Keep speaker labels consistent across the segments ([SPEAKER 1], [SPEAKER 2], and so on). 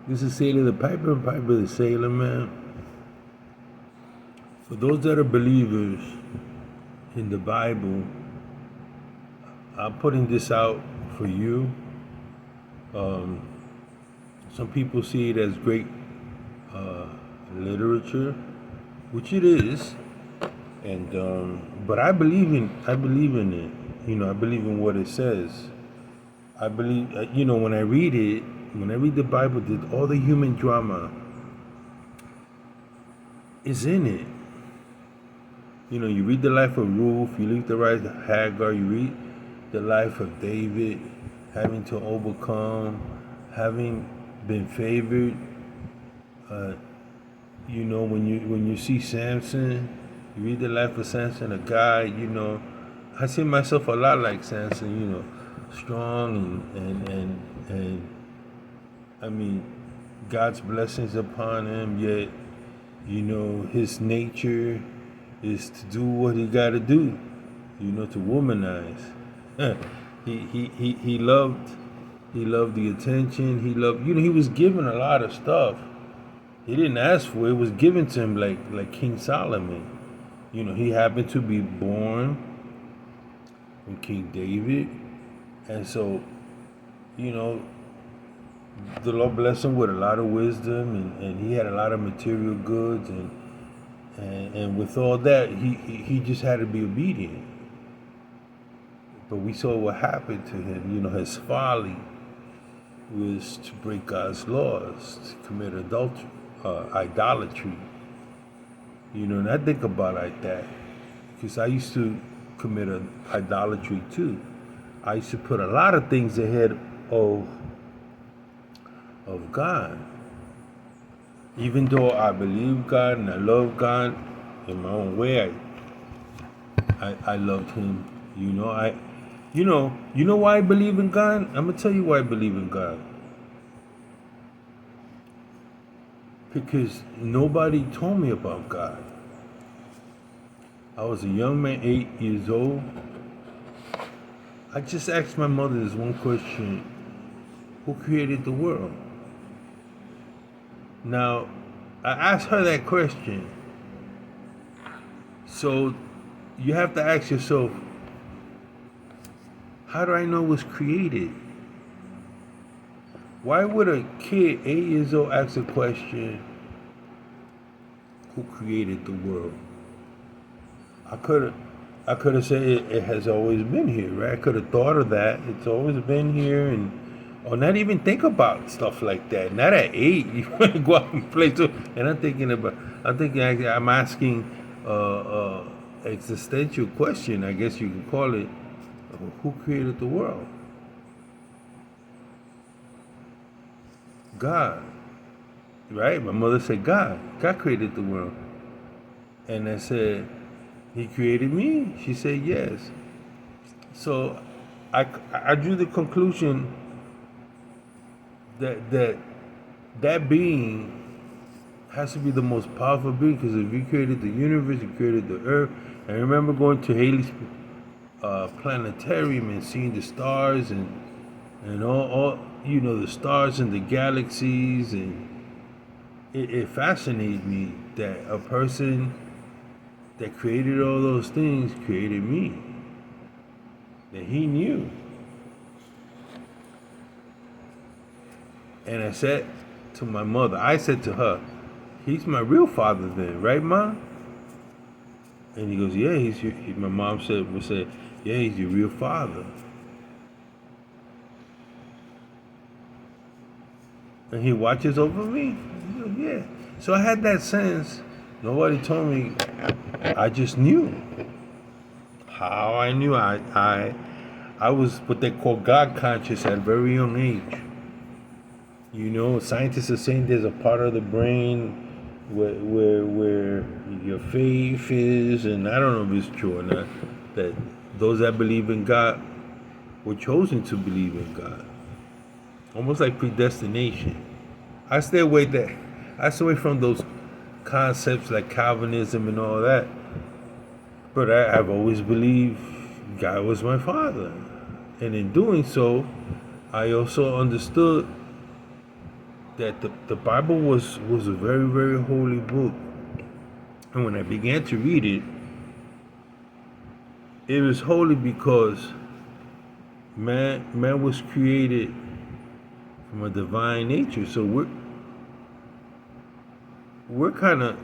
[SPEAKER 1] This is Sailor the Piper and Piper the Sailor, man. For those that are believers in the Bible, I'm putting this out for you. Um, some people see it as great uh, literature, which it is, and but I believe in it. I believe in what it says. I believe, when I read it, when I read the Bible, that all the human drama is in it. You read the life of Ruth, you read the life of Hagar, you read the life of David, having to overcome, having been favored. Uh, when you see Samson, you read the life of Samson, a guy. I see myself a lot like Samson. Strong and I mean, God's blessings upon him. Yet, his nature is to do what he got to do. To womanize. He loved the attention. He loved. He was given a lot of stuff. He didn't ask for it. It was given to him like King Solomon. He happened to be born from King David, and so, you know, the Lord blessed him with a lot of wisdom, and he had a lot of material goods, and with all that, he just had to be obedient. But we saw what happened to him. His folly was to break God's laws, to commit adultery, idolatry. And I think about it like that, because I used to commit idolatry too. I used to put a lot of things ahead of God. Even though I believe God and I love God in my own way, I loved Him. You know why I believe in God? I'm gonna tell you why I believe in God. Because nobody told me about God. I was a young man, 8 years old. I just asked my mother this one question: who created the world? Now, I asked her that question. So you have to ask yourself, how do I know it was created? Why would a kid 8 years old ask a question, who created the world? I could have said it has always been here, right? I could have thought of that. It's always been here, or not even think about stuff like that. Not at 8, you want to go out and play. So, and I'm asking existential question, I guess you could call it. Who created the world? God, right? My mother said God. God created the world. And I said, He created me? She said yes. So I drew the conclusion that being has to be the most powerful being, because if He created the universe, He created the earth. I remember going to Haley's planetarium and seeing the stars and all the stars and the galaxies, and it fascinated me that a person that created all those things created me, that He knew. And I said to my mother, I said to her, He's my real father then, right, Mom? And he goes, yeah, my mom would say, yeah, He's your real father. And He watches over me? Yeah. So I had that sense. Nobody told me. I just knew. How I knew? I was what they call God conscious at a very young age. Scientists are saying there's a part of the brain where your faith is, and I don't know if it's true or not, that those that believe in God were chosen to believe in God. Almost like predestination. I stay away from those concepts like Calvinism and all that. But I've always believed God was my father. And in doing so, I also understood that the Bible was a very, very holy book. And when I began to read it, it was holy because man was created from a divine nature. So we're kind of,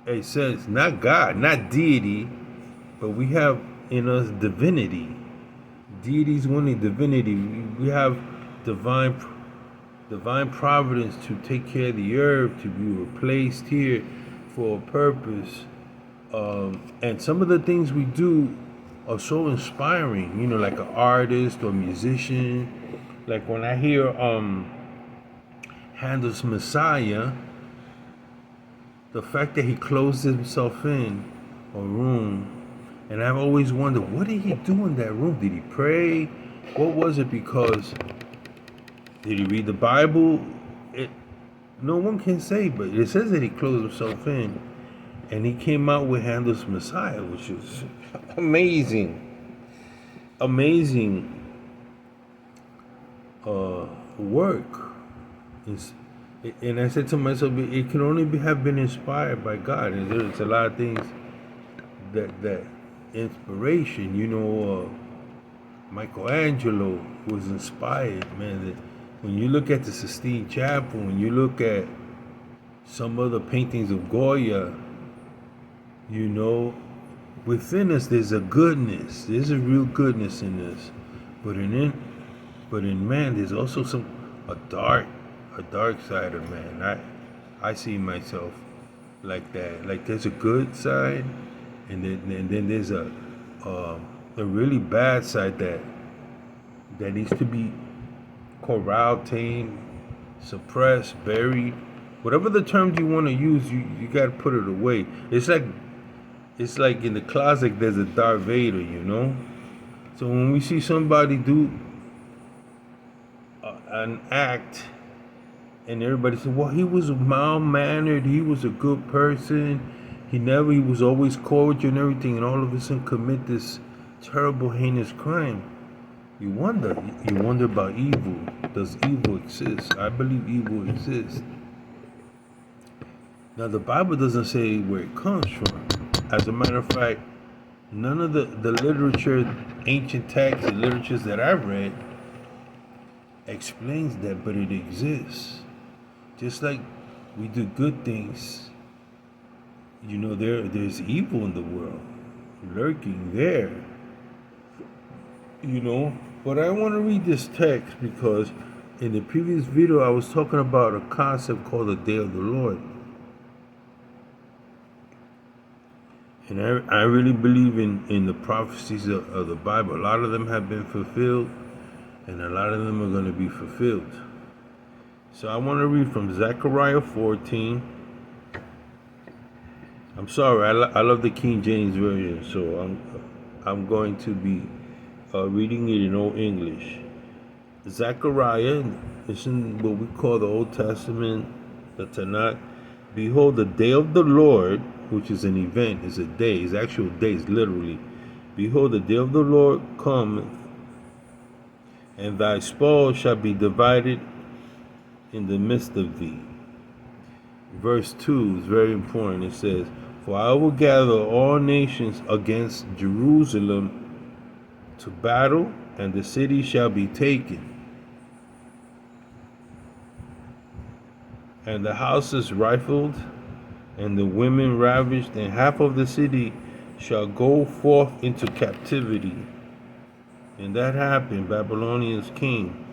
[SPEAKER 1] a sense, not God, not deity, but we have in us divinity. Deity's wanting divinity. We have divine divine providence to take care of the earth, to be replaced here for a purpose. And some of the things we do are so inspiring, like an artist or musician. Like when I hear Handel's Messiah, the fact that he closed himself in a room, and I've always wondered, what did he do in that room? Did he pray? What was it? Because did he read the Bible? No one can say, but it says that he closed himself in, and he came out with Handel's Messiah, which is amazing, amazing work. And I said to myself, it can only have been inspired by God. And there's a lot of things that inspiration, Michelangelo was inspired, man. When you look at the Sistine Chapel, when you look at some other paintings of Goya, within us there's a goodness. There's a real goodness in us. But in man, there's also a dark side of man. I see myself like that. Like there's a good side, and then there's a really bad side that needs to be corralled, tamed, suppressed, buried. Whatever the terms you want to use, you got to put it away. It's like in the closet there's a Darth Vader, So when we see somebody do an act, and everybody said, well, he was mild-mannered, he was a good person, he was always cordial and everything, and all of a sudden commit this terrible, heinous crime. You wonder about evil. Does evil exist? I believe evil exists. Now, the Bible doesn't say where it comes from. As a matter of fact, none of the literature, ancient texts, the literatures that I've read, explains that, but it exists. Just like we do good things, there's evil in the world, lurking there. But I want to read this text because in the previous video I was talking about a concept called the Day of the Lord. And I really believe in the prophecies of the Bible. A lot of them have been fulfilled, and a lot of them are going to be fulfilled. So I want to read from Zechariah 14. I'm sorry, I love the King James Version, so I'm going to be reading it in Old English. Zechariah is in what we call the Old Testament, the Tanakh. Behold, the day of the Lord, which is an event, is a day, is actual days, literally. Behold, the day of the Lord cometh, and thy spoil shall be divided in the midst of thee. Verse 2 is very important. It says, for I will gather all nations against Jerusalem to battle, and the city shall be taken, and the houses rifled, and the women ravished, and half of the city shall go forth into captivity. And that happened. Babylonians came,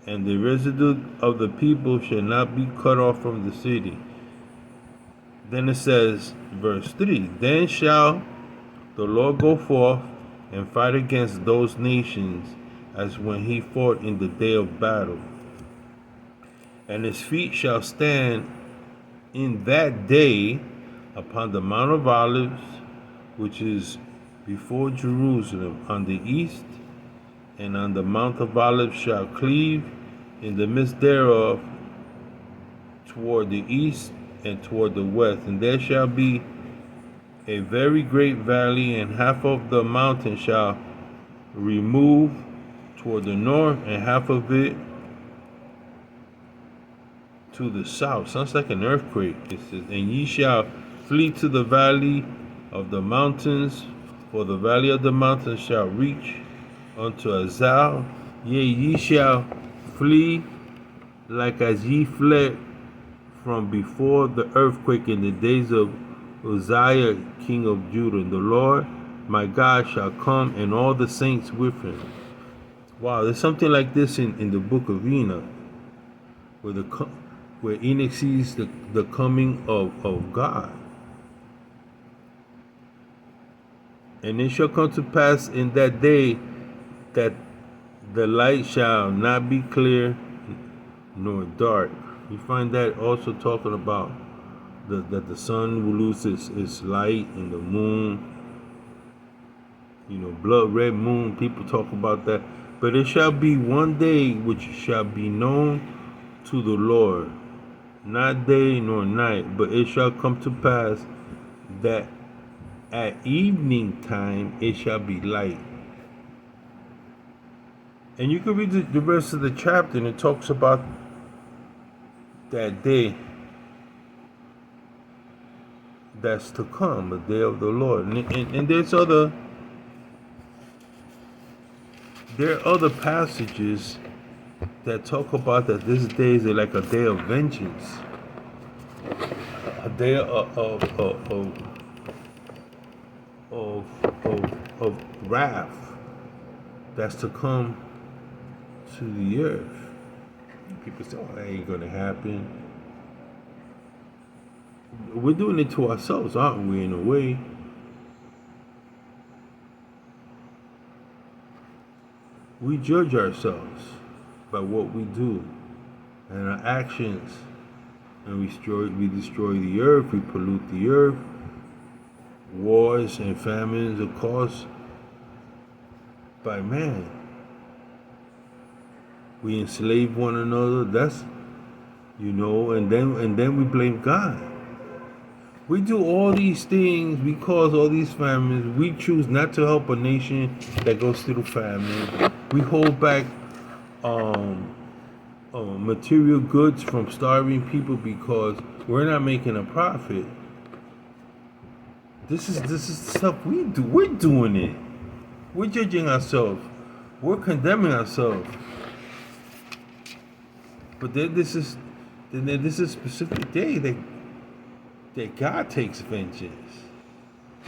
[SPEAKER 1] and the residue of the people shall not be cut off from the city. Then it says, verse 3, then shall the Lord go forth and fight against those nations as when he fought in the day of battle. And his feet shall stand in that day upon the Mount of Olives, which is before Jerusalem, on the east, and on the Mount of Olives shall cleave in the midst thereof toward the east and toward the west. And there shall be a very great valley, and half of the mountain shall remove toward the north, and half of it to the south. Sounds like an earthquake. It says, and ye shall flee to the valley of the mountains, for the valley of the mountains shall reach unto Azal. Yea, ye shall flee like as ye fled from before the earthquake in the days of Uzziah, king of Judah. And the Lord my God shall come, and all the saints with him. Wow, there's something like this in the book of Enoch, where Enoch sees the coming of God. And it shall come to pass in that day that the light shall not be clear nor dark. You find that also talking about that the sun will lose its light, and the moon, blood red moon. People talk about that. But it shall be one day which shall be known to the Lord, not day nor night, but it shall come to pass that at evening time it shall be light. And you can read the rest of the chapter, and it talks about that day that's to come, the day of the Lord. And there are other passages that talk about that this day is like a day of vengeance, a day of wrath that's to come to the earth. People say, "Oh, that ain't gonna happen." We're doing it to ourselves, aren't we? In a way, we judge ourselves by what we do and our actions, and we destroy the earth, we pollute the earth. Wars and famines are caused by man. We enslave one another. That's and then we blame God. We do all these things. We cause all these famines. We choose not to help a nation that goes through famine. We hold back material goods from starving people because we're not making a profit. This is stuff we do. We're doing it. We're judging ourselves. We're condemning ourselves. But then this is a specific day that God takes vengeance.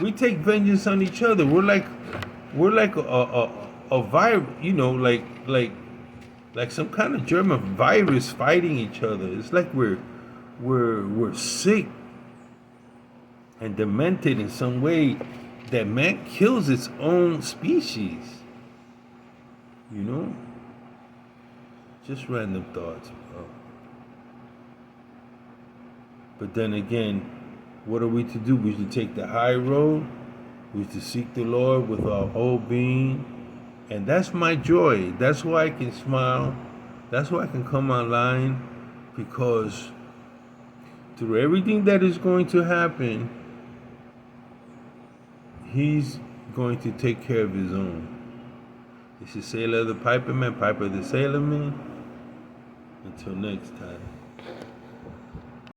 [SPEAKER 1] We take vengeance on each other. We're like a virus, like some kind of German virus fighting each other. It's like we're sick and demented in some way that man kills its own species. Just random thoughts, bro. But then again, what are we to do? We should take the high road. We should seek the Lord with our whole being. And that's my joy. That's why I can smile. That's why I can come online. Because through everything that is going to happen, He's going to take care of His own. This is Sailor the Piperman, Piper the Sailorman. Until next time.